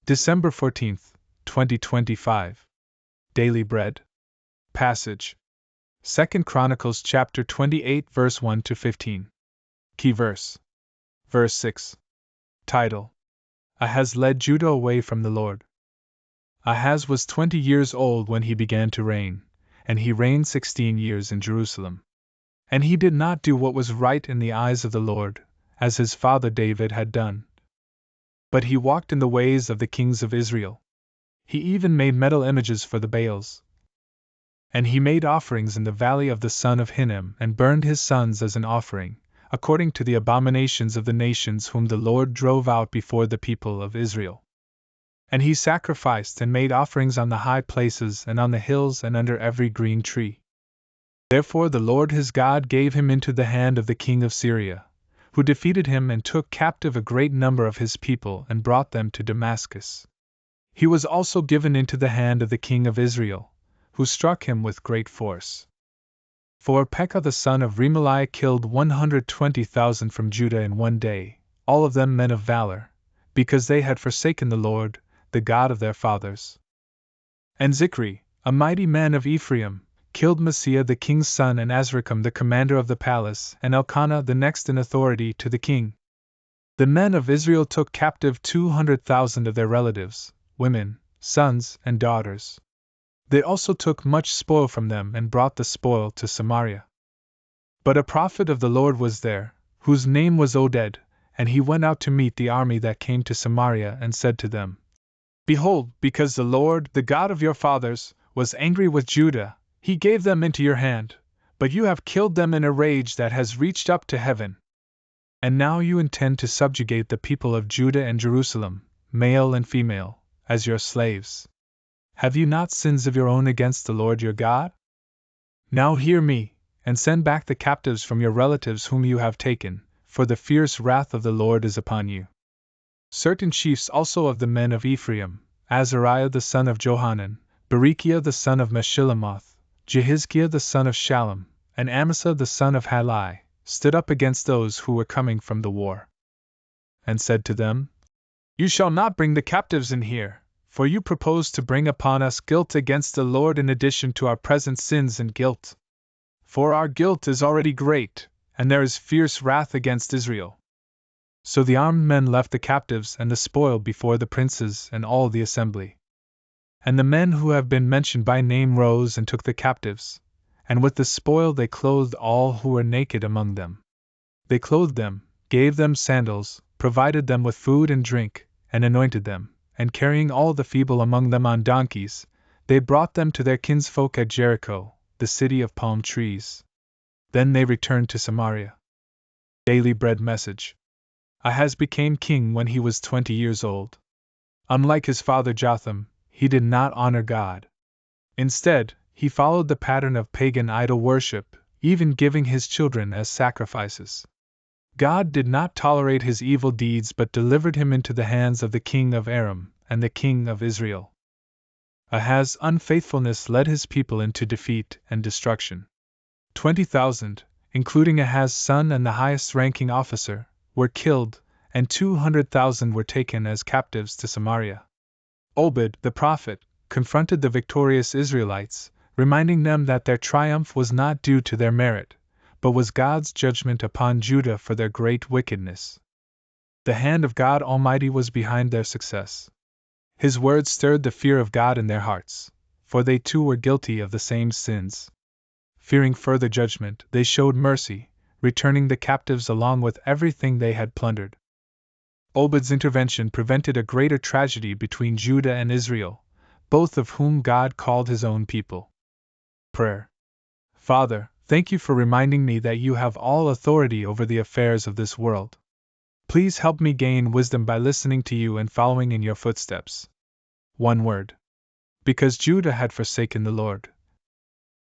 December 14th, 2025. Daily Bread. Passage. 2 Chronicles chapter 28 verse 1 to 15. Key verse. Verse 6. Title: Ahaz led Judah away from the Lord. Ahaz was 20 years old when he began to reign, and he reigned 16 years in Jerusalem. And he did not do what was right in the eyes of the Lord, as his father David had done. But he walked in the ways of the kings of Israel. He even made metal images for the Baals. And he made offerings in the valley of the son of Hinnom and burned his sons as an offering, according to the abominations of the nations whom the Lord drove out before the people of Israel. And he sacrificed and made offerings on the high places and on the hills and under every green tree. Therefore the Lord his God gave him into the hand of the king of Syria, who defeated him and took captive a great number of his people and brought them to Damascus. He was also given into the hand of the king of Israel, who struck him with great force. For Pekah the son of Remaliah killed 120,000 from Judah in one day, all of them men of valor, because they had forsaken the Lord, the God of their fathers. And Zikri, a mighty man of Ephraim, killed Messiah the king's son and Azrikam the commander of the palace and Elkanah the next in authority to the king. The men of Israel took captive 200,000 of their relatives, women, sons, and daughters. They also took much spoil from them and brought the spoil to Samaria. But a prophet of the Lord was there, whose name was Obed, and he went out to meet the army that came to Samaria and said to them, Behold, because the Lord, the God of your fathers, was angry with Judah, he gave them into your hand, but you have killed them in a rage that has reached up to heaven. And now you intend to subjugate the people of Judah and Jerusalem, male and female, as your slaves. Have you not sins of your own against the Lord your God? Now hear me, and send back the captives from your relatives whom you have taken, for the fierce wrath of the Lord is upon you. Certain chiefs also of the men of Ephraim, Azariah the son of Johanan, Berechiah the son of Meshillemoth, Jehizkiah the son of Shallum, and Amasa the son of Halai, stood up against those who were coming from the war, and said to them, You shall not bring the captives in here, for you propose to bring upon us guilt against the Lord in addition to our present sins and guilt. For our guilt is already great, and there is fierce wrath against Israel. So the armed men left the captives and the spoil before the princes and all the assembly. And the men who have been mentioned by name rose and took the captives, and with the spoil they clothed all who were naked among them. They clothed them, gave them sandals, provided them with food and drink, and anointed them, and carrying all the feeble among them on donkeys, they brought them to their kinsfolk at Jericho, the city of palm trees. Then they returned to Samaria. Daily Bread Message. Ahaz became king when he was 20 years old. Unlike his father Jotham, he did not honor God. Instead, he followed the pattern of pagan idol worship, even giving his children as sacrifices. God did not tolerate his evil deeds but delivered him into the hands of the king of Aram and the king of Israel. Ahaz's unfaithfulness led his people into defeat and destruction. 20,000, including Ahaz's son and the highest-ranking officer, were killed, and 200,000 were taken as captives to Samaria. Obed, the prophet, confronted the victorious Israelites, reminding them that their triumph was not due to their merit, but was God's judgment upon Judah for their great wickedness. The hand of God Almighty was behind their success. His words stirred the fear of God in their hearts, for they too were guilty of the same sins. Fearing further judgment, they showed mercy, returning the captives along with everything they had plundered. Obed's intervention prevented a greater tragedy between Judah and Israel, both of whom God called his own people. Prayer. Father, thank you for reminding me that you have all authority over the affairs of this world. Please help me gain wisdom by listening to you and following in your footsteps. One word. Because Judah had forsaken the Lord.